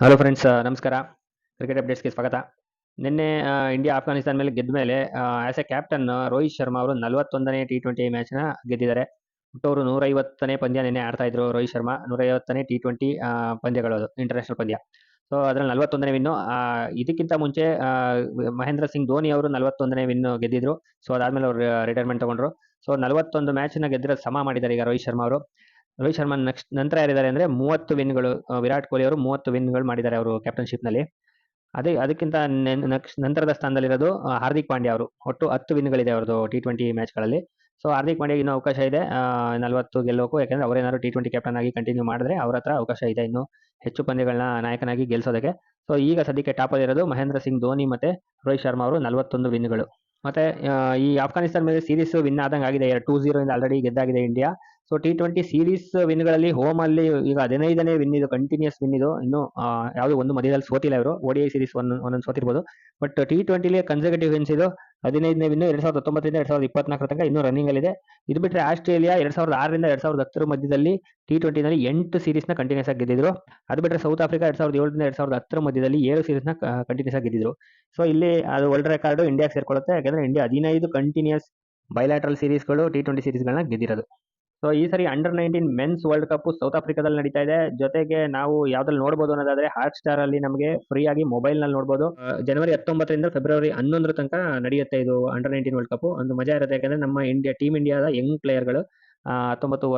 Hello friends, ನಮಸ್ಕಾರ. Cricket ಅಪ್ಡೇಟ್ಸ್‌ಗೆ ಸ್ವಾಗತ. ನಿನ್ನೆ ಇಂಡಿಯಾ ಆಫ್ಘಾನಿಸ್ತಾನ ಮೇಲೆ ಗೆದ್ದ ಮೇಲೆ as A captain Rohit Sharma ಅವರು 41ನೇ ಟಿ20 ಮ್ಯಾಚ್‌ನ ಗೆದ್ದಿದ್ದಾರೆ. ಒಟ್ಟು ಅವರು 150ನೇ ಪಂದ್ಯ ನಿನ್ನೆ ಆಡ್ತಾ ಇದ್ರು ರೋಹಿತ್ ಶರ್ಮಾ. 150ನೇ ಟಿ20 ಪಂದ್ಯಗಳು ಅದು ಇಂಟರ್ನ್ಯಾಷನಲ್ ಪಂದ್ಯ. ಸೊ ಅದ್ರಲ್ಲಿ 41ನೇ ವಿನ್ನು. ಇದಕ್ಕಿಂತ ಮುಂಚೆ ಮಹೇಂದ್ರ ಸಿಂಗ್ ಧೋನಿ ಅವರು 41ನೇ ವಿನ್ ಗೆದ್ದಿದ್ರು. ಸೊ ಅದಾದ್ಮೇಲೆ ಅವರು ರಿಟೈರ್ಮೆಂಟ್ ತಗೊಂಡ್ರು. ಸೊ 41 ಮ್ಯಾಚ್‌ನ ಗೆದ್ದಿರೋದು ಸಮ ಮಾಡಿದ್ದಾರೆ ಈಗ ರೋಹಿತ್ ಶರ್ಮಾ ಅವರು. ರೋಹಿತ್ ಶರ್ಮಾ ನೆಕ್ಸ್ಟ್ ನಂತರ ಯಾರಿದ್ದಾರೆ ಅಂದ್ರೆ 30 ವಿನ್‌ಗಳು. ವಿರಾಟ್ ಕೊಹ್ಲಿ ಅವರು 30 ವಿನ್‌ಗಳು ಮಾಡಿದ್ದಾರೆ ಅವರು ಕ್ಯಾಪ್ಟನ್‌ಶಿಪ್‌ನಲ್ಲಿ. ಅದಕ್ಕಿಂತ ನೆಕ್ಸ್ಟ್ ನಂತರದ ಸ್ಥಾನದಲ್ಲಿರೋದು ಹಾರ್ದಿಕ್ ಪಾಂಡ್ಯ ಅವರು. ಒಟ್ಟು 10 ವಿನ್‌ಗಳಿದೆ ಅವ್ರದ್ದು ಟಿ20 ಮ್ಯಾಚ್‌ಗಳಲ್ಲಿ. ಸೊ ಹಾರ್ದಿಕ್ ಪಾಂಡ್ಯಗೆ ಇನ್ನೂ ಅವಕಾಶ ಇದೆ 40 ಗೆಲ್ಲೋಕು. ಯಾಕಂದ್ರೆ ಅವರೇನಾದ್ರು ಟಿ20 ಕ್ಯಾಪ್ಟನ್ ಆಗಿ ಕಂಟಿನ್ಯೂ ಮಾಡಿದ್ರೆ ಅವ್ರ ಹತ್ರ ಅವಕಾಶ ಇದೆ ಇನ್ನೂ ಹೆಚ್ಚು ಪಂದ್ಯಗಳನ್ನ ನಾಯಕನಾಗಿ ಗೆಲ್ಸೋದಕ್ಕೆ. ಸೊ ಈಗ ಸದ್ಯಕ್ಕೆ ಟಾಪಲ್ಲಿರೋದು ಮಹೇಂದ್ರ ಸಿಂಗ್ ಧೋನಿ ಮತ್ತೆ ರೋಹಿತ್ ಶರ್ಮಾ ಅವರು 41 ವಿನ್‌ಗಳು. ಮತ್ತೆ ಈ ಆಫ್ಘಾನಿಸ್ತಾನ ಮೇಲೆ ಸೀರೀಸ್ ವಿನ್ ಆದಂಗೆ ಆಗಿದೆ. 2-0 ಇಂದ ಆಲ್ರೆಡಿ ಗೆದ್ದಾಗಿದೆ ಇಂಡಿಯಾ. ಸೊ ಟಿ20 ಸೀರೀಸ್ ವಿನ್‌ಗಳಲ್ಲಿ ಹೋಮಲ್ಲಿ ಈಗ 15ನೇ ವಿನ್ ಇದು, ಕಂಟಿನ್ಯೂಸ್ ವಿನ್ ಇದು. ಇನ್ನು ಯಾವುದೋ ಒಂದು ಮಧ್ಯದಲ್ಲಿ ಸೋತಿಲ್ಲ ಇವರು. ODI ಸೀರೀಸ್ ಒಂದೊಂದು ಸೋತಿರ್ಬೋದು. ಬಟ್ ಟಿ20ಲಿ ಕನ್ಸರ್ವೇಟಿವ್ ವಿನ್ಸ್ ಇದು 15ನೇ ವಿನ್ 2019ರಿಂದ 2024 ತನಕ ಇನ್ನೂ ರನ್ನಿಂಗ್ ಅಲ್ಲಿದೆ. ಇದು ಬಿಟ್ಟರೆ ಆಸ್ಟ್ರೇಲಿಯಾ 2006ರಿಂದ 2010 ಮಧ್ಯದಲ್ಲಿ ಟಿ20ನಲ್ಲಿ 8 ಸೀರೀಸ್ನ ಕಂಟಿನ್ಯೂಸ್ ಆಗಿ ಗೆದ್ದಿದ್ರು. ಅದು ಬಿಟ್ಟರೆ ಸೌತ್ ಆಫ್ರಿಕಾ 2007ರಿಂದ 2010 ಮಧ್ಯದಲ್ಲಿ 7 ಸೀರೀಸ್ನ ಕಂಟಿನ್ಯೂಸ್ ಆಗಿ ಗೆದ್ದಿದ್ರು. ಸೊ ಇಲ್ಲಿ ಅದು ವರ್ಲ್ಡ್ ರೆಕಾರ್ಡ್ ಇಂಡಿಯಾಗೆ ಸೇರ್ಕೊಳ್ಳುತ್ತೆ. ಯಾಕಂದ್ರೆ ಇಂಡಿಯಾ 15 ಕಂಟಿನ್ಯೂಸ್ ಬೈಲ್ಯಾಟ್ರಲ್ ಸೀರೀಸ್ಗಳು ಟಿ20 ಸೀರೀಸ್ಗಳನ್ನ ಗೆದ್ದಿರೋದು. ಸೊ ಈ ಸರಿ ಅಂಡರ್-19 ಮೆನ್ಸ್ ವರ್ಲ್ಡ್ ಕಪ್ ಸೌತ್ ಆಫ್ರಿಕಾದಲ್ಲಿ ನಡೀತಾ ಇದೆ. ಜೊತೆಗೆ ನಾವು ಯಾವ್ದ್ರಲ್ಲಿ ನೋಡಬಹುದು ಅನ್ನೋದಾದ್ರೆ ಹಾಟ್ ಸ್ಟಾರ್ ಅಲ್ಲಿ ನಮಗೆ ಫ್ರೀ ಆಗಿ ಮೊಬೈಲ್ ನಲ್ಲಿ ನೋಡಬಹುದು. ಜನವರಿ 19ರಿಂದ ಫೆಬ್ರವರಿ 11 ತನಕ ನಡೆಯುತ್ತೆ ಇದು ಅಂಡರ್-19 ವರ್ಲ್ಡ್ ಕಪ್. ಒಂದು ಮಜಾ ಇರುತ್ತೆ. ಯಾಕಂದ್ರೆ ನಮ್ಮ ಟೀಮ್ ಇಂಡಿಯಾದ ಯಂಗ್ ಪ್ಲೇಯರ್ಗಳು 19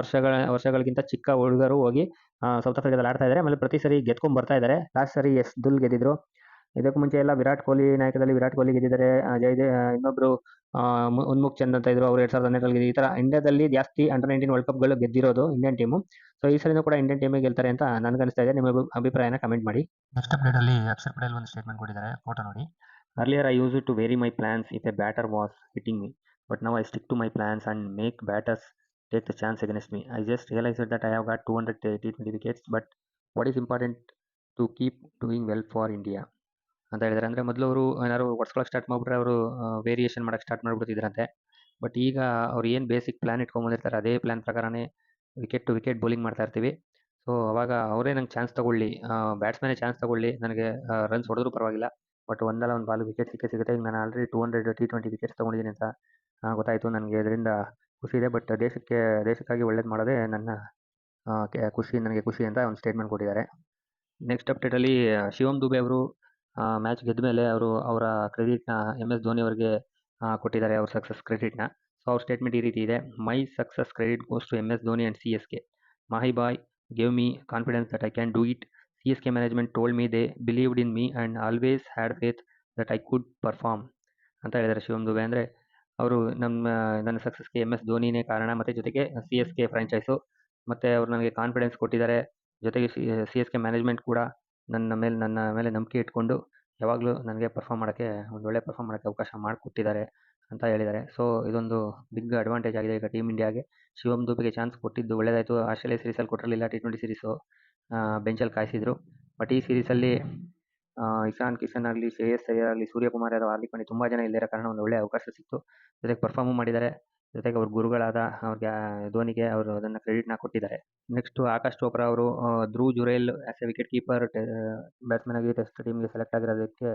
ವರ್ಷಗಳಿಗಿಂತ ಚಿಕ್ಕ ಹುಡುಗರು ಹೋಗಿ ಸೌತ್ ಆಫ್ರಿಕಾದಲ್ಲಿ ಆಡ್ತಾ ಇದ್ದಾರೆ. ಆಮೇಲೆ ಪ್ರತಿ ಸರಿ ಗೆದ್ಕೊಂಡ್ ಬರ್ತಾ ಇದ್ದಾರೆ. ಲಾಸ್ಟ್ ಸರಿ ಎಸ್ ದುಲ್ ಗೆದ್ದಿದ್ರು. ಇದಕ್ಕೂ ಮುಂಚೆ ಎಲ್ಲ ವಿರಾಟ್ ಕೊಹ್ಲಿ ನಾಯಕದಲ್ಲಿ ವಿರಾಟ್ ಕೊಹ್ಲಿ ಗೆದ್ದಿದ್ದಾರೆ. ಇನ್ನೊಬ್ರು ಉನ್ಮುಕ್ ಚಂದ್ ಅಂತ ಇದ್ರು, ಅವರು 2012 ಗೆದ್ದಿದ್ರು. ಈ ತರ ಇಂಡಿಯಾದಲ್ಲಿ ಜಾಸ್ತಿ ಅಂಡರ್-19 ವರ್ಲ್ಡ್ ಕಪ್ ಗಳು ಗೆದ್ದಿರೋದು ಇಂಡಿಯನ್ ಟೀಮು. ಸೊ ಈ ಸರಿನೂ ಕೂಡ ಇಂಡಿಯನ್ ಟೀಮೇ ಗೆಲ್ತಾರೆ ಅಂತ ನನ್ಗನ್ಸ್ತಾ ಇದೆ. ನಿಮ್ಮ ಅಭಿಪ್ರಾಯನ ಕಮೆಂಟ್ ಮಾಡಿ. ನೆಕ್ಸ್ಟ್ ಅಪ್ಡೇಟ್ ಅಲ್ಲಿ ಅಕ್ಷರ್ ಪಟೇಲ್ ಒಂದು ಸ್ಟೇಟ್ಮೆಂಟ್ ಕೊಟ್ಟಿದ್ದಾರೆ, ಫೋಟೋ ನೋಡಿ. Earlier I use to vary my plans if a batter was hitting me, but now I stick to my plans and make batters take the chance against me. I just realised that I have got 200 T20 wickets, but what is important to keep doing well for India ಅಂತ ಹೇಳಿದ್ದಾರೆ. ಅಂದ್ರೆ ಮೊದಲು ಅವರು ಏನಾದ್ರು ಹೊಡ್ಸ್ಕೊಳಕ್ start ಮಾಡ್ಬಿಟ್ರೆ ಅವರು variation ಮಾಡಕ್ start ಮಾಡ್ಬಿಡ್ತಿದ್ರಂತೆ. But ಈಗ ಅವ್ರು ಏನು ಬೇಸಿಕ್ ಪ್ಲಾನ್ ಇಟ್ಕೊಂಡ್ಬಂದಿರ್ತಾರೆ ಅದೇ ಪ್ಲಾನ್ ಪ್ರಕಾರನೇ ವಿಕೆಟ್ ಟು ವಿಕೆಟ್ ಬೌಲಿಂಗ್ ಮಾಡ್ತಾ ಇರ್ತೀವಿ. ಸೊ ಅವಾಗ ಅವರೇ ನಂಗೆ ಚಾನ್ಸ್ ತಗೊಳ್ಳಿ, ಬ್ಯಾಟ್ಸ್ಮನ್ ಚಾನ್ಸ್ ತಗೊಳ್ಳಿ, ನನಗೆ ರನ್ಸ್ ಹೊಡೆದ್ರು ಪರವಾಗಿಲ್ಲ, ಬಟ್ ಒಂದಲ್ಲ ಒಂದು ಬಾಲ್ ವಿಕೆಟ್ ಸಿಗುತ್ತೆ. ಈಗ ನಾನು ಆಲ್ರೆಡಿ 200 T20 ವಿಕೆಟ್ಸ್ ತಗೊಂಡಿದ್ದೀನಿ ಅಂತ ಗೊತ್ತಾಯ್ತು. ನನಗೆ ಇದರಿಂದ ಖುಷಿ ಇದೆ. ಬಟ್ ದೇಶಕ್ಕಾಗಿ ಒಳ್ಳೇದು ಮಾಡೋದೇ ನನ್ನ ನನಗೆ ಖುಷಿ ಅಂತ ಒಂದು ಸ್ಟೇಟ್ಮೆಂಟ್ ಕೊಟ್ಟಿದ್ದಾರೆ. ನೆಕ್ಸ್ಟ್ ಅಪ್ಡೇಟಲ್ಲಿ ಶಿವಮ್ ದುಬೆ ಅವರು ಮ್ಯಾಚ್ ಗೆದ್ದ ಮೇಲೆ ಅವರ ಕ್ರೆಡಿಟ್ನ MS ಧೋನಿ ಅವರಿಗೆ ಕೊಟ್ಟಿದ್ದಾರೆ, ಅವ್ರ ಸಕ್ಸಸ್ ಕ್ರೆಡಿಟ್ನ. ಸೊ ಅವ್ರ ಸ್ಟೇಟ್ಮೆಂಟ್ ಈ ರೀತಿ ಇದೆ: my success credit goes to MS Dhoni and CSK. Mahi bhai gave me confidence that I can do it. CSK management told me they believed in me and always had faith that I could perform ಅಂತ ಹೇಳಿದ್ದಾರೆ ಶಿವಮ್ ದುಬೆ. ಅಂದರೆ ಅವರು ನನ್ನ ಸಕ್ಸಸ್ಗೆ MS ಧೋನಿನೇ ಕಾರಣ, ಮತ್ತು ಜೊತೆಗೆ CSK ಫ್ರಾಂಚೈಸು, ಮತ್ತು ಅವ್ರು ನನಗೆ ಕಾನ್ಫಿಡೆನ್ಸ್ ಕೊಟ್ಟಿದ್ದಾರೆ. ಜೊತೆಗೆ CSK ಮ್ಯಾನೇಜ್ಮೆಂಟ್ ಕೂಡ ನನ್ನ ಮೇಲೆ ನಂಬಿಕೆ ಇಟ್ಕೊಂಡು ಯಾವಾಗಲೂ ನನಗೆ ಒಳ್ಳೆ ಪರ್ಫಾರ್ಮ್ ಮಾಡೋಕ್ಕೆ ಅವಕಾಶ ಮಾಡಿಕೊಟ್ಟಿದ್ದಾರೆ ಅಂತ ಹೇಳಿದ್ದಾರೆ. ಸೊ ಇದೊಂದು ಬಿಗ್ ಅಡ್ವಾಂಟೇಜ್ ಆಗಿದೆ ಈಗ ಟೀಮ್ ಇಂಡಿಯಾಗೆ. ಶಿವಮ್ ದುಬೆಗೆ ಚಾನ್ಸ್ ಕೊಟ್ಟಿದ್ದು ಒಳ್ಳೆಯದಾಯಿತು. ಆಸ್ಟ್ರೇಲಿಯಾ ಸೀರೀಸಲ್ಲಿ ಕೊಟ್ಟಿರಲಿಲ್ಲ, T20 ಸೀರೀಸು ಬೆಂಚಲ್ಲಿ ಕಾಯಿಸಿದ್ರು. ಬಟ್ ಈ ಸೀರೀಸಲ್ಲಿ ಇಶಾನ್ ಕಿಶನ್ ಆಗಲಿ, ಶ್ರೇಯಸ್ ಅಯ್ಯರ್ ಆಗಲಿ, ಸೂರ್ಯಕುಮಾರ್ ಯಾದವ್, ಹಾರ್ದಿಕ್ ಪಾಂಡ್ಯ ತುಂಬ ಜನ ಇಲ್ಲಿರೋ ಕಾರಣ ಒಂದು ಒಳ್ಳೆಯ ಅವಕಾಶ ಸಿಕ್ತು. ಜೊತೆಗೆ ಪರ್ಫಾರ್ಮು ಮಾಡಿದ್ದಾರೆ. ಜೊತೆಗೆ ಅವ್ರ ಗುರುಗಳಾದ ಅವ್ರಿಗೆ ಧೋನಿಗೆ ಅವರು ಅದನ್ನು ಕ್ರೆಡಿಟ್ನ ಕೊಟ್ಟಿದ್ದಾರೆ. ನೆಕ್ಸ್ಟ್ ಆಕಾಶ್ ಚೋಪ್ರಾ ಅವರು Dhruv Jurel as a wicket keeper batsman ಆಗಿ ಟೆಸ್ಟ್ ಟೀಮ್ಗೆ ಸೆಲೆಕ್ಟ್ ಆಗಿರೋದಕ್ಕೆ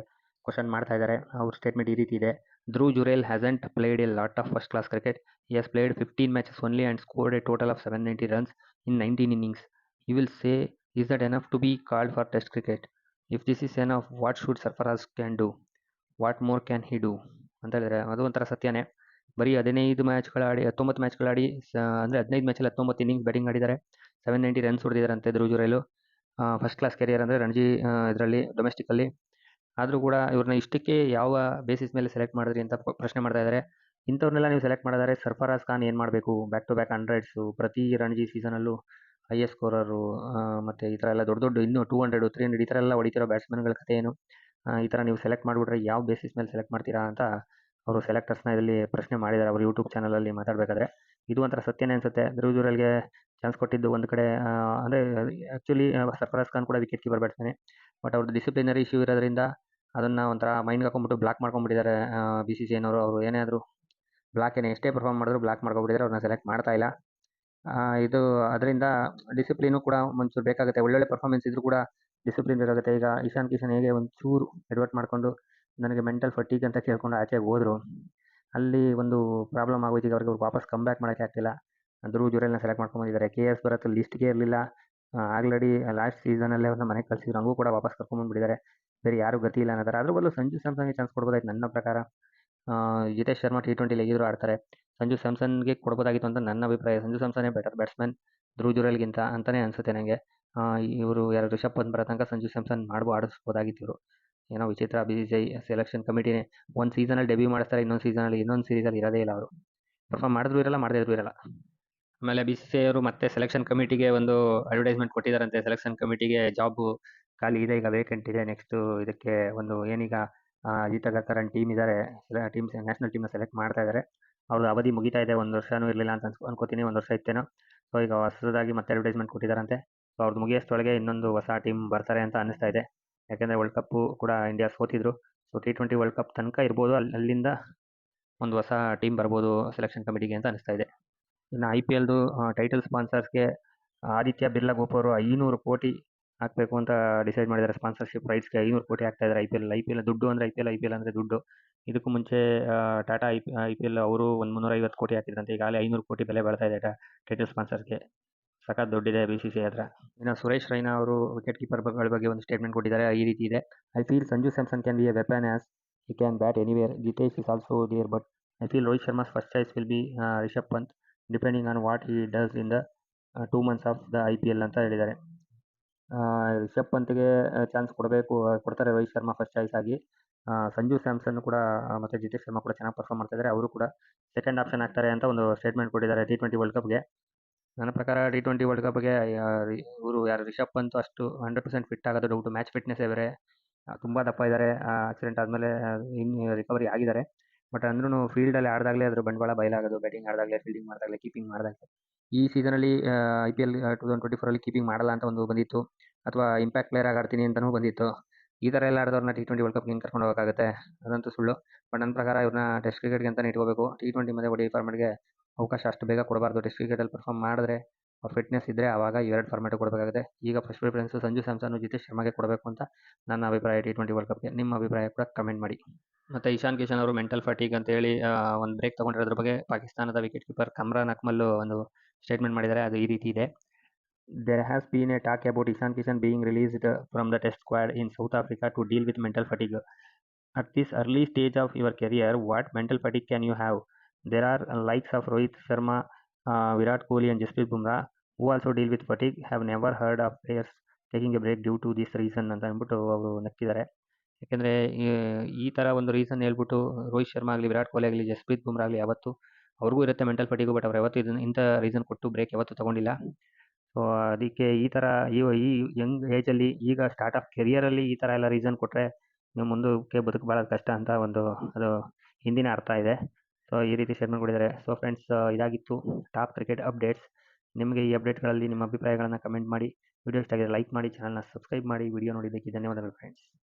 ಕ್ವಶನ್ ಮಾಡ್ತಾ ಇದ್ದಾರೆ. ಅವ್ರ ಸ್ಟೇಟ್ಮೆಂಟ್ ಈ ರೀತಿ ಇದೆ: Dhruv Jurel hasn't played a lot of first class cricket. He has played 15 matches only and scored a total of 790 runs in 19 innings. You will say, is that enough to be called for test cricket? If this is enough, what should Sarfaraz can do? What more can he do ಅಂತ ಹೇಳಿದರೆ, ಅದು ಒಂಥರ ಸತ್ಯನೇ. ಬರೀ 19 ಮ್ಯಾಚ್ಗಳಾಡಿ 19 ಮ್ಯಾಚ್ಗಳಾಡಿ ಅಂದರೆ 15 ಮ್ಯಾಚಲ್ಲಿ 19 innings batting ಆಡಿದ್ದಾರೆ. 790 runs ಹೊಡೆದಿದ್ದಾರಂತೆ Dhruv Jurel. First class career ಅಂದರೆ ರಣಜಿ ಇದರಲ್ಲಿ ಡೊಮೆಸ್ಟಿಕ್ಕಲ್ಲಿ. ಆದರೂ ಕೂಡ ಇವ್ರನ್ನ ಇಷ್ಟಕ್ಕೆ ಯಾವ ಬೇಸಿಸ್ ಮೇಲೆ ಸೆಲೆಕ್ಟ್ ಮಾಡಿದ್ರಿ ಅಂತ ಪ್ರಶ್ನೆ ಮಾಡ್ತಾ ಇದ್ದಾರೆ. ಇಂಥವ್ರನ್ನೆಲ್ಲ ನೀವು ಸೆಲೆಕ್ಟ್ ಮಾಡಿದರೆ ಸರ್ಫರಾಜ್ ಖಾನ್ ಏನು ಮಾಡಬೇಕು? ಬ್ಯಾಕ್ ಟು ಬ್ಯಾಕ್ ಹಂಡ್ರೆಡ್ಸು, ಪ್ರತಿ ರಣಜಿ ಸೀಸನಲ್ಲೂ ಹೈಯೆಸ್ಟ್ ಸ್ಕೋರರು, ಮತ್ತು ಈ ಥರ ಎಲ್ಲ ದೊಡ್ಡ ಇನ್ನೂ 200, 300 ಈ ಥರ ಎಲ್ಲ ಹೊಡಿತಿರೋ ಬ್ಯಾಟ್ಸ್ಮನ್ಗಳ ಕಥೆ ಏನು? ಈ ಥರ ನೀವು ಸೆಲೆಕ್ಟ್ ಮಾಡಿಬಿಟ್ರೆ ಯಾವ ಬೇಸಿಸ್ ಮೇಲೆ ಸೆಲೆಕ್ಟ್ ಮಾಡ್ತೀರಾ ಅಂತ ಅವರು ಸೆಲೆಕ್ಟರ್ಸ್ನ ಇದರಲ್ಲಿ ಪ್ರಶ್ನೆ ಮಾಡಿದ್ದಾರೆ ಅವ್ರ ಯೂಟ್ಯೂಬ್ ಚಾನಲಲ್ಲಿ ಮಾತಾಡಬೇಕಾದ್ರೆ. ಇದು ಒಂಥರ ಸತ್ಯನೇ ಅನಿಸುತ್ತೆ. ಧ್ರುವ್ ಜುರೇಲ್ಗೆ ಚಾನ್ಸ್ ಕೊಟ್ಟಿದ್ದು ಒಂದು ಕಡೆ ಅಂದರೆ ಆ್ಯಕ್ಚುಲಿ ಸರ್ಫರಾಜ್ ಖಾನ್ ಕೂಡ ವಿಕೆಟ್ ಕೀಪರ್ ಬ್ಯಾಟ್ಸ್ಮನೇ. ಬಟ್ ಅವ್ರದ್ದು ಡಿಸಿಪ್ಲಿನರಿ ಇಶ್ಯೂ ಇರೋದ್ರಿಂದ ಅದನ್ನು ಒಂಥರ ಮೈಂಡ್ಗೆ ಹಾಕೊಂಡ್ಬಿಟ್ಟು ಬ್ಲಾಕ್ ಮಾಡ್ಕೊಂಡ್ಬಿಟ್ಟಿದ್ದಾರೆ BCCI ಅವರು. ಏನಾದರೂ ಎಷ್ಟೇ ಪರ್ಫಾರ್ಮ್ ಮಾಡಿದ್ರು ಬ್ಲಾಕ್ ಮಾಡ್ಕೊಂಡ್ಬಿಟ್ಟಿದ್ದಾರೆ, ಅವ್ರನ್ನ ಸೆಲೆಕ್ಟ್ ಮಾಡ್ತಾ ಇಲ್ಲ. ಇದು ಅದರಿಂದ ಡಿಸಿಪ್ಲಿನು ಕೂಡ ಒಂಚೂರು ಬೇಕಾಗುತ್ತೆ. ಒಳ್ಳೊಳ್ಳೆ ಪರ್ಫಾರ್ಮೆನ್ಸ್ ಇದ್ರೂ ಕೂಡ ಡಿಸಿಪ್ಲಿನ್ ಬೇಕಾಗುತ್ತೆ. ಈಗ ಇಶಾನ್ ಕಿಶನ್ ಹೇಗೆ ಒಂಚೂರು ಎಡವಟ್ ಮಾಡಿಕೊಂಡು ನನಗೆ ಮೆಂಟಲ್ ಫಟೀಗ್ ಅಂತ ಕೇಳ್ಕೊಂಡು ಆಚೆಗೆ ಹೋದ್ರು, ಅಲ್ಲಿ ಒಂದು ಪ್ರಾಬ್ಲಮ್ ಆಗೋಯ್ತು. ಈಗ ಅವ್ರಿಗೆ ವಾಪಸ್ ಕಮ್ ಬ್ಯಾಕ್ ಮಾಡೋಕ್ಕೆ ಆಗ್ತಿಲ್ಲ. ಧ್ರುವ್ ಜುರೇಲ್ನ ಸೆಲೆಕ್ಟ್ ಮಾಡ್ಕೊಂಡ್ಬಂದಿದ್ದಾರೆ. KS ಭರತ್ ಲಿಸ್ಟ್ಗೆ ಇರಲಿಲ್ಲ. ಆಲ್ರೆಡಿ ಲಾಸ್ಟ್ ಸೀಸನಲ್ಲೇ ಅವ್ರನ್ನ ಮನೆಗೆ ಕಳಿಸಿದ್ರು, ಹಂಗೂ ಕೂಡ ವಾಪಸ್ ಕರ್ಕೊಂಡ್ಬಂದ್ಬಿಟ್ಟಿದ್ದಾರೆ. ಬೇರೆ ಯಾರು ಗತಿ ಇಲ್ಲ ಅನ್ನೋದಾರೆ. ಅದ್ರ ಬದಲು ಸಂಜು ಸ್ಯಾಮ್ಸನ್ಗೆ ಚಾನ್ಸ್ ಕೊಡ್ಬೋದಾಯ್ತು ನನ್ನ ಪ್ರಕಾರ. ಜಿತೇಶ್ ಶರ್ಮಾ T20 ಹೇಗಿದ್ರು ಆಡ್ತಾರೆ. ಸಂಜು ಸ್ಯಾಮ್ಸನ್ಗೆ ಕೊಡ್ಬೋದಾಗಿತ್ತು ಅಂತ ನನ್ನ ಅಭಿಪ್ರಾಯ. ಸಂಜು ಸ್ಯಾಮ್ಸನ್ನೇ ಬೆಟರ್ ಬ್ಯಾಟ್ಸ್ಮನ್ ಧ್ರುವ್ ಜುರೇಲ್ಗಿಂತ ಅಂತಲೇ ಅನಿಸುತ್ತೆ ನನಗೆ. ಇವರು ಯಾರು ರಿಷಬ್ ಪಂತ್ ಬರೋ ತನಕ ಸಂಜು ಸ್ಯಾಮ್ಸನ್ ಆಡಿಸ್ಬೋದಾಗಿತ್ತು ಇವರು. ಏನೋ ವಿಚಿತ್ರ, BCCI ಸೆಲೆಕ್ಷನ್ ಕಮಿಟಿನೇ ಒಂದು ಸೀಸನಲ್ಲಿ ಡೆಬ್ಯೂ ಮಾಡಿಸ್ತಾರೆ, ಇನ್ನೊಂದು ಸೀಸನಲ್ಲಿ ಇನ್ನೊಂದು ಸೀರೀಸಲ್ಲಿ ಇರೋದೇ ಇಲ್ಲ ಅವರು. ಪರ್ಫಾರ್ಮ್ ಮಾಡಿದ್ರು ಇರಲ್ಲ, ಮಾಡದೇ ಇದ್ರು ಇರಲ್ಲ. ಆಮೇಲೆ BCCI ಅವರು ಮತ್ತೆ ಸೆಲೆಕ್ಷನ್ ಕಮಿಟಿಗೆ ಒಂದು ಅಡ್ವರ್ಟೈಸ್ಮೆಂಟ್ ಕೊಟ್ಟಿದ್ದಾರಂತೆ. ಸೆಲೆಕ್ಷನ್ ಕಮಿಟಿಗೆ ಜಾಬ್ ಖಾಲಿ ಇದೆ, ಈಗ ವೇಕೆಂಟ್ ಇದೆ. ನೆಕ್ಸ್ಟ್ ಇದಕ್ಕೆ ಒಂದು ಏನೀಗ ಅಜಿತ್ ಅಗರ್ಕರ್ ಟೀಮ್ ಇದ್ದಾರೆ, ಟೀಮ್ ನ್ಯಾಷನಲ್ ಟೀಮ್ನ ಸೆಲೆಕ್ಟ್ ಮಾಡ್ತಾ ಇದ್ದಾರೆ. ಅವ್ರದ್ದು ಅವಧಿ ಮುಗಿತಾ ಇದೆ, 1 ವರ್ಷನೂ ಇರಲಿಲ್ಲ ಅಂತ ಅನ್ಕೋತೀನಿ, 1 ವರ್ಷ ಇತ್ತೇನೋ. ಸೊ ಈಗ ಹೊಸದಾಗಿ ಮತ್ತೆ ಅಡ್ವರ್ಟೈಸ್ಮೆಂಟ್ ಕೊಟ್ಟಿದ್ದಾರಂತೆ. ಸೊ ಅವ್ರದ್ದು ಮುಗಿಯೋಷ್ಟೊಳಗೆ ಇನ್ನೊಂದು ಹೊಸ ಟೀಮ್ ಬರ್ತಾರೆ ಅಂತ ಅನ್ನಿಸ್ತಾ ಇದೆ. ಯಾಕೆಂದರೆ ವರ್ಲ್ಡ್ ಕಪ್ಪು ಕೂಡ ಇಂಡಿಯಾ ಸೋತಿದ್ರು. ಸೊ T20 ವರ್ಲ್ಡ್ ಕಪ್ ತನಕ ಇರ್ಬೋದು, ಅಲ್ಲಿಂದ ಒಂದು ಹೊಸ ಟೀಮ್ ಬರ್ಬೋದು ಸೆಲೆಕ್ಷನ್ ಕಮಿಟಿಗೆ ಅಂತ ಅನಿಸ್ತಾ ಇದೆ. ಇನ್ನು IPLದು ಟೈಟಲ್ ಸ್ಪಾನ್ಸರ್ಸ್ಗೆ ಆದಿತ್ಯ ಬಿರ್ಲಾ ಗ್ರೂಪ್ ಅವರು 500 ಕೋಟಿ ಹಾಕಬೇಕು ಅಂತ ಡಿಸೈಡ್ ಮಾಡಿದ್ದಾರೆ. ಸ್ಪಾನ್ಸರ್ಶಿಪ್ ರೈಟ್ಸ್ಗೆ 500 ಕೋಟಿ ಹಾಕ್ತಾ ಇದ್ದಾರೆ. IPL ದುಡ್ಡು ಅಂದರೆ IPL ಅಂದರೆ ದುಡ್ಡು. ಇದಕ್ಕೂ ಮುಂಚೆ ಟಾಟಾ IPL ಅವರು ಒಂದು 350 ಕೋಟಿ ಹಾಕಿದ್ರಂತೆ. ಈಗಾಗಲೇ 500 ಕೋಟಿ ಬೆಲೆ ಬಾಳ್ತಾ ಇದೆ ಟೈಟಲ್ ಸ್ಪಾನ್ಸರ್ಸ್ಗೆ. ಸಖತ್ ದುಡ್ಡಿದೆ BCCI ಹತ್ರ. ಇನ್ನು ಸುರೇಶ್ ರೈನಾ ಅವರು ವಿಕೆಟ್ ಕೀಪರ್ಗಳ ಬಗ್ಗೆ ಒಂದು ಸ್ಟೇಟ್ಮೆಂಟ್ ಕೊಟ್ಟಿದ್ದಾರೆ. ಈ ರೀತಿ ಇದೆ: I feel Sanju Samson can be A weapon as he can bat anywhere. Jitesh is also there, but I feel Rohit Sharma's first choice will be Rishabh Pant, depending on what he does in the 2 months of the IPL ಅಂತ ಹೇಳಿದ್ದಾರೆ. Rishabh ಪಂತ್ಗೆ chance ಕೊಡ್ತಾರೆ Rohit Sharma first choice ಆಗಿ. ಸಂಜು ಸ್ಯಾಮ್ಸನ್ ಕೂಡ ಮತ್ತು ಜಿತೇಶ್ ಶರ್ಮಾ ಕೂಡ ಚೆನ್ನಾಗಿ perform ಮಾಡ್ತಾ ಇದ್ದಾರೆ. ಅವರು ಕೂಡ ಸೆಕೆಂಡ್ ಆಪ್ಷನ್ ಆಗ್ತಾರೆ ಅಂತ ಒಂದು ಸ್ಟೇಟ್ಮೆಂಟ್ ಕೊಟ್ಟಿದ್ದಾರೆ T20 ವರ್ಲ್ಡ್ ಕಪ್ಗೆ. ನನ್ನ ಪ್ರಕಾರ T20 ವರ್ಲ್ಡ್ ಕಪ್ಗೆ ಇವರು ಯಾರು ರಿಷಬ್ ಪಂತ್ ಅಷ್ಟು 100% ಫಿಟ್ ಆಗೋದು ಡೌಟು. ಮ್ಯಾಚ್ ಫಿಟ್ನೆಸ್ ಬೇರೆ ತುಂಬ ದಪ್ಪ ಇದ್ದಾರೆ. ಆಕ್ಸಿಡೆಂಟ್ ಆದಮೇಲೆ ಇನ್ನು ರಿಕವರಿ ಆಗಿದ್ದಾರೆ. ಬಟ್ ಅಂದ್ರೂ ಫೀಲ್ಡಲ್ಲಿ ಆಡಿದಾಗಲೇ ಅದ್ರ ಬಂಡವಾಳ ಬಯಲಾಗೋದು. ಬ್ಯಾಟಿಂಗ್ ಆಡಿದಾಗಲೇ, ಫೀಲ್ಡಿಂಗ್ ಮಾಡಿದಾಗಲೇ, ಕೀಪಿಂಗ್ ಮಾಡಿದಾಗಲೇ. ಈ ಸೀಸನಲ್ಲಿ IPL 2024 ಕೀಪಿಂಗ್ ಮಾಡಲ್ಲ ಅಂತ ಒಂದು ಬಂದಿತ್ತು, ಅಥವಾ ಇಂಪ್ಯಾಕ್ಟ್ ಪ್ಲೇಯರ್ ಆಗಿ ಆಡ್ತೀನಿ ಅಂತಲೂ ಬಂದಿತ್ತು. ಈ ಥರ ಎಲ್ಲ ಆಡಿದವ್ರನ್ನ T20 ವರ್ಲ್ಡ್ ಕಪ್ಗೆ ಕರ್ಕೊಂಡು ಹೋಗೋಕ್ಕಾಗುತ್ತೆ? ಅದಂತೂ ಸುಳ್ಳು. ಬಟ್ ನನ್ನ ಪ್ರಕಾರ ಇವ್ರನ್ನ ಟೆಸ್ಟ್ ಕ್ರಿಕೆಟ್ಗೆ ಅಂತಲೇ ಇಟ್ಕೋಬೇಕು. T20 ಮತ್ತು ODI ಫಾರ್ಮೆಟ್ಗೆ ಅವಕಾಶ ಅಷ್ಟು ಬೇಗ ಕೊಡಬಾರ್ದು. ಟೆಸ್ಟ್ ಕ್ರಿಕೆಟಲ್ಲಿ ಪರ್ಫಾರ್ಮ್ ಮಾಡಿದ್ರೆ, ಅವ್ರ ಫಿಟ್ನೆಸ್ ಇದ್ದರೆ ಆವಾಗ ಇವೆರಡು ಫಾರ್ಮೆಟ್ ಕೊಡಬೇಕಾಗುತ್ತೆ. ಈಗ ಫಸ್ಟ್ ಪ್ರಿಫರೆನ್ಸು ಸಂಜು ಸ್ಯಾಮ್ಸನ್, ಜಿತೇಶ್ ಶರ್ಮಾಗೆ ಕೊಡಬೇಕು ಅಂತ ನನ್ನ ಅಭಿಪ್ರಾಯ T20 ವರ್ಲ್ಡ್ ಕಪ್ಗೆ. ನಿಮ್ಮ ಅಭಿಪ್ರಾಯ ಕೂಡ ಕಮೆಂಟ್ ಮಾಡಿ. ಮತ್ತು ಇಶಾನ್ ಕಿಶನ್ ಅವರು ಮೆಂಟಲ್ ಫಟೀಗ್ ಅಂತೇಳಿ ಒಂದು ಬ್ರೇಕ್ ತೊಗೊಂಡಿರೋದ್ರ ಬಗ್ಗೆ ಪಾಕಿಸ್ತಾನದ ವಿಕೆಟ್ ಕೀಪರ್ ಕಮ್ರಾನ್ ಅಕ್ಮಲ್ ಒಂದು ಸ್ಟೇಟ್ಮೆಂಟ್ ಮಾಡಿದ್ದಾರೆ. ಅದು ಈ ರೀತಿ ಇದೆ: There has been a talk about Ishan Kishan being released from the test squad in South Africa to deal with mental fatigue. At this early stage of your career, what mental fatigue can you have? There are likes of Rohit Sharma, Virat Kohli and Jasprit Bumrah who also deal with fatigue. Have never heard of players taking a break due to this reason ಅಂತ ಅಂದ್ಬಿಟ್ಟು ಅವರು ನಕ್ಕಿದ್ದಾರೆ. ಯಾಕೆಂದರೆ ಈ ಥರ ಒಂದು reason ಹೇಳ್ಬಿಟ್ಟು ರೋಹಿತ್ ಶರ್ಮಾ ಆಗಲಿ, ವಿರಾಟ್ ಕೊಹ್ಲಿ ಆಗಲಿ, ಜಸ್ಪ್ರೀತ್ ಬುಮ್ರಾ ಆಗಲಿ ಯಾವತ್ತು ಅವ್ರಿಗೂ ಇರುತ್ತೆ ಮೆಂಟಲ್ ಫಟಿಗು. ಬಟ್ ಅವ್ರು ಯಾವತ್ತು ಇಂಥ ರೀಸನ್ ಕೊಟ್ಟು ಬ್ರೇಕ್ ಯಾವತ್ತೂ ತೊಗೊಂಡಿಲ್ಲ. ಸೊ ಅದಕ್ಕೆ ಈ ಥರ ಈ ಯಂಗ್ ಏಜಲ್ಲಿ, ಈಗ ಸ್ಟಾರ್ಟ್ ಆಫ್ ಕೆರಿಯರಲ್ಲಿ ಈ ಥರ ಎಲ್ಲ ರೀಸನ್ ಕೊಟ್ಟರೆ ನೀವು ಮುಂದಕ್ಕೆ ಬದುಕಬಾರದು ಕಷ್ಟ ಅಂತ ಒಂದು ಅದು ಹಿಂದಿನ ಅರ್ಥ ಇದೆ. ಸೊ ಈ ರೀತಿ ಶೇರ್ ಮಾಡಿಕೊಂಡಿದ್ದಾರೆ. ಸೊ ಫ್ರೆಂಡ್ಸ್, ಇದಾಗಿತ್ತು ಟಾಪ್ ಕ್ರಿಕೆಟ್ ಅಪ್ಡೇಟ್ಸ್. ನಿಮಗೆ ಈ ಅಪ್ಡೇಟ್ಗಳಲ್ಲಿ ನಿಮ್ಮ ಅಭಿಪ್ರಾಯಗಳನ್ನು ಕಮೆಂಟ್ ಮಾಡಿ. ವಿಡಿಯೋ ಇಷ್ಟ ಆಗಿದೆ ಲೈಕ್ ಮಾಡಿ, ಚಾನಲ್ನ ಸಬ್ಸ್ಕ್ರೈಬ್ ಮಾಡಿ. ವಿಡಿಯೋ ನೋಡಿದ್ದಕ್ಕೆ ಧನ್ಯವಾದಗಳು ಫ್ರೆಂಡ್ಸ್.